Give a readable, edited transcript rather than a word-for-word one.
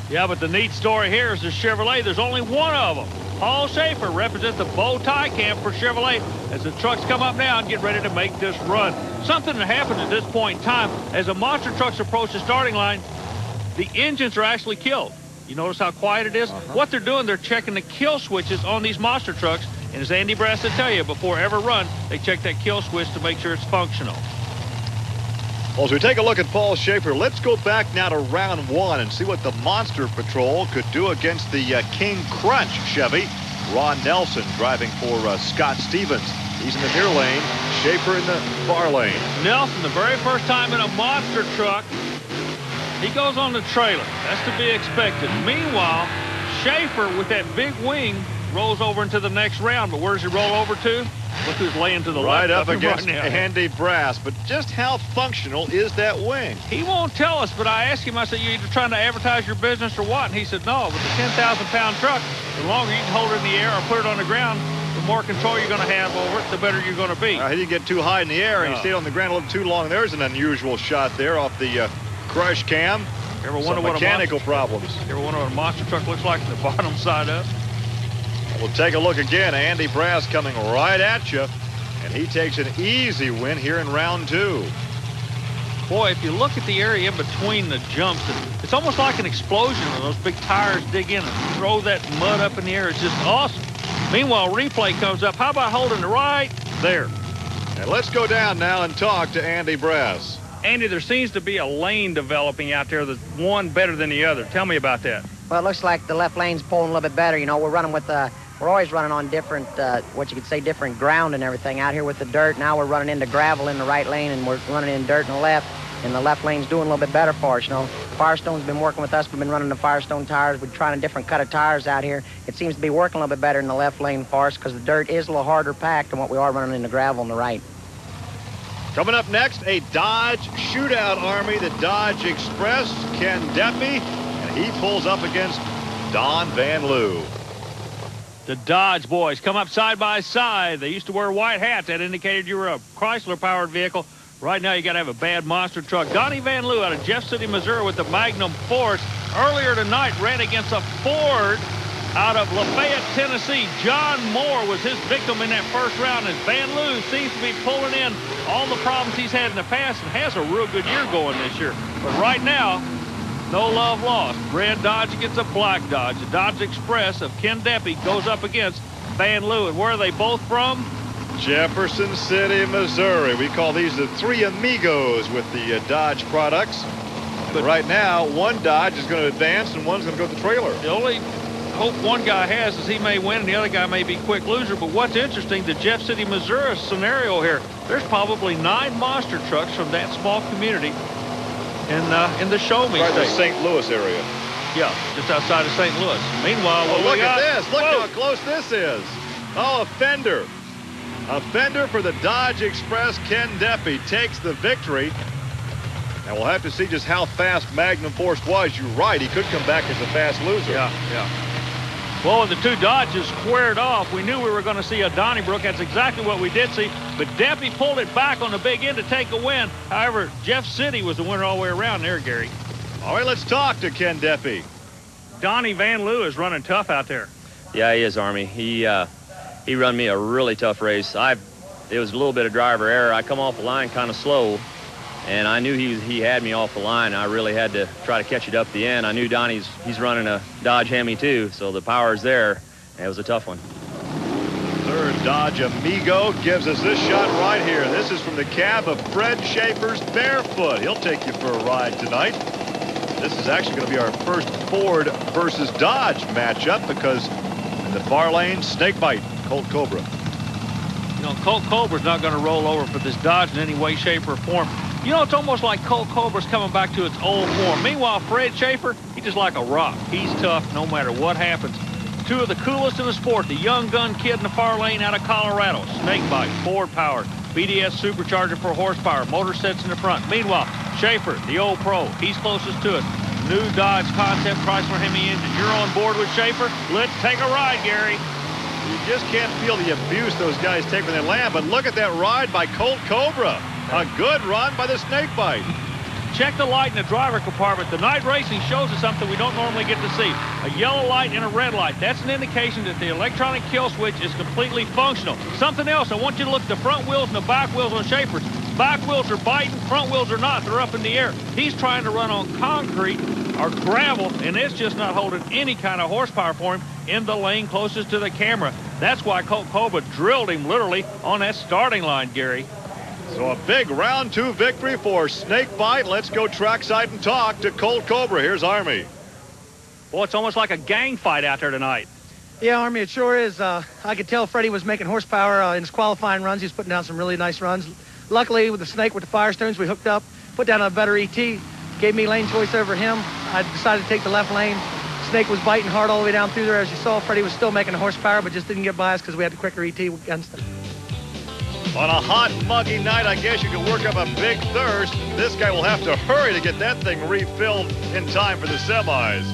Yeah, but the neat story here is the Chevrolet. There's only one of them. Paul Schaefer represents the bow tie camp for Chevrolet as the trucks come up now and get ready to make this run. Something that happens at this point in time, as the monster trucks approach the starting line, the engines are actually killed. You notice how quiet it is? What they're doing, they're checking the kill switches on these monster trucks. And as Andy Brass will tell you, before every run, they check that kill switch to make sure it's functional. Well, as we take a look at Paul Schaefer, let's go back now to round one and see what the Monster Patrol could do against the King Crunch Chevy. Ron Nelson driving for Scott Stevens. He's in the near lane, Schaefer in the far lane. Nelson, the very first time in a monster truck, he goes on the trailer. That's to be expected. Meanwhile, Schaefer, with that big wing, rolls over into the next round. But where does he roll over to? Look who's laying to the right left. Right up against Andy Brass. But just how functional is that wing? He won't tell us, but I asked him, I said, you either trying to advertise your business or what? And he said, no, with a 10,000-pound truck, the longer you can hold it in the air or put it on the ground, the more control you're going to have over it, the better you're going to be. He didn't get too high in the air, and he stayed on the ground a little too long. There's an unusual shot there off the crush cam. Ever wonder what mechanical problems. Ever wonder what a monster truck looks like from the bottom side up? We'll take a look again. Andy Brass coming right at you, and he takes an easy win here in round two. Boy, if you look at the area in between the jumps, it's almost like an explosion when those big tires dig in and throw that mud up in the air. It's just awesome. Meanwhile, replay comes up. How about holding it right there? And let's go down now and talk to Andy Brass. Andy, there seems to be a lane developing out there that's one better than the other. Tell me about that. Well, it looks like the left lane's pulling a little bit better. You know, we're running with we're always running on different, what you could say, different ground and everything. Out here with the dirt, now we're running into gravel in the right lane, and we're running in dirt in the left, and the left lane's doing a little bit better for us, you know. Firestone's been working with us. We've been running the Firestone tires. We're trying a different cut of tires out here. It seems to be working a little bit better in the left lane for us because the dirt is a little harder packed than what we are running in the gravel on the right. Coming up next, a Dodge Shootout Army, the Dodge Express, Ken Deppy, and he pulls up against Don Van Loo. The Dodge boys come up side by side. They used to wear white hats. That indicated you were a Chrysler-powered vehicle. Right now, you got to have a bad monster truck. Donnie Van Loo out of Jeff City, Missouri with the Magnum Force. Earlier tonight, ran against a Ford out of Lafayette, Tennessee. John Moore was his victim in that first round, as Van Loo seems to be pulling in all the problems he's had in the past and has a real good year going this year. But right now, no love lost. Red Dodge against a black Dodge. The Dodge Express of Ken Deppy goes up against Van Loo. And where are they both from? Jefferson City, Missouri. We call these the three amigos with the Dodge products. But right now, one Dodge is going to advance and one's going to go to the trailer. The only hope one guy has is he may win and the other guy may be quick loser. But what's interesting, the Jeff City, Missouri scenario here, there's probably 9 monster trucks from that small community in the show me right state. The St. Louis area. Yeah, just outside of St. Louis. Meanwhile, look at this. Look how close this is. Oh, a fender. A fender for the Dodge Express. Ken Deppy takes the victory. And we'll have to see just how fast Magnum Force was. You're right. He could come back as a fast loser. Yeah. Well, when the two Dodges squared off, we knew we were going to see a Donnybrook. That's exactly what we did see. But Deppy pulled it back on the big end to take a win. However, Jeff City was the winner all the way around there, Gary. All right, let's talk to Ken Deppy. Donnie Van Loo is running tough out there. Yeah, he is, Army. He run me a really tough race. It was a little bit of driver error. I come off the line kind of slow, and I knew he had me off the line. I really had to try to catch it up the end. I knew he's running a Dodge Hemi too, so the power's there. And it was a tough one. Third Dodge Amigo gives us this shot right here. This is from the cab of Fred Schaefer's Barefoot. He'll take you for a ride tonight. This is actually going to be our first Ford versus Dodge matchup because in the far lane, Snakebite, Colt Cobra. You know, Colt Cobra's not going to roll over for this Dodge in any way, shape, or form. You know, it's almost like Colt Cobra's coming back to its old form. Meanwhile, Fred Schaefer, he's just like a rock. He's tough no matter what happens. Two of the coolest in the sport, the young gun kid in the far lane out of Colorado. Snakebite, Ford-powered, BDS supercharger for horsepower, motor sets in the front. Meanwhile, Schaefer, the old pro, he's closest to us. New Dodge Concept Chrysler Hemi engine. You're on board with Schaefer? Let's take a ride, Gary. You just can't feel the abuse those guys take when they land, but look at that ride by Colt Cobra. A good run by the Snakebite. check the light in the driver compartment. The night racing shows us something we don't normally get to see. A yellow light and a red light. That's an indication that the electronic kill switch is completely functional. Something else, I want you to look at the front wheels and the back wheels on Schaefer's. Back wheels are biting, front wheels are not. They're up in the air. He's trying to run on concrete or gravel, and it's just not holding any kind of horsepower for him in the lane closest to the camera. That's why Colt Cobra drilled him literally on that starting line, Gary. So a big round 2 victory for Snakebite. Let's go trackside and talk to Colt Cobra. Here's Army. Boy, it's almost like a gang fight out there tonight. Yeah, Army, it sure is. I could tell Freddie was making horsepower in his qualifying runs. He was putting down some really nice runs. Luckily, with the Snake, with the Firestones, we hooked up, put down a better ET, gave me lane choice over him. I decided to take the left lane. Snake was biting hard all the way down through there. As you saw, Freddie was still making the horsepower, but just didn't get by us because we had the quicker ET against him. On a hot, muggy night, I guess you can work up a big thirst. This guy will have to hurry to get that thing refilled in time for the semis.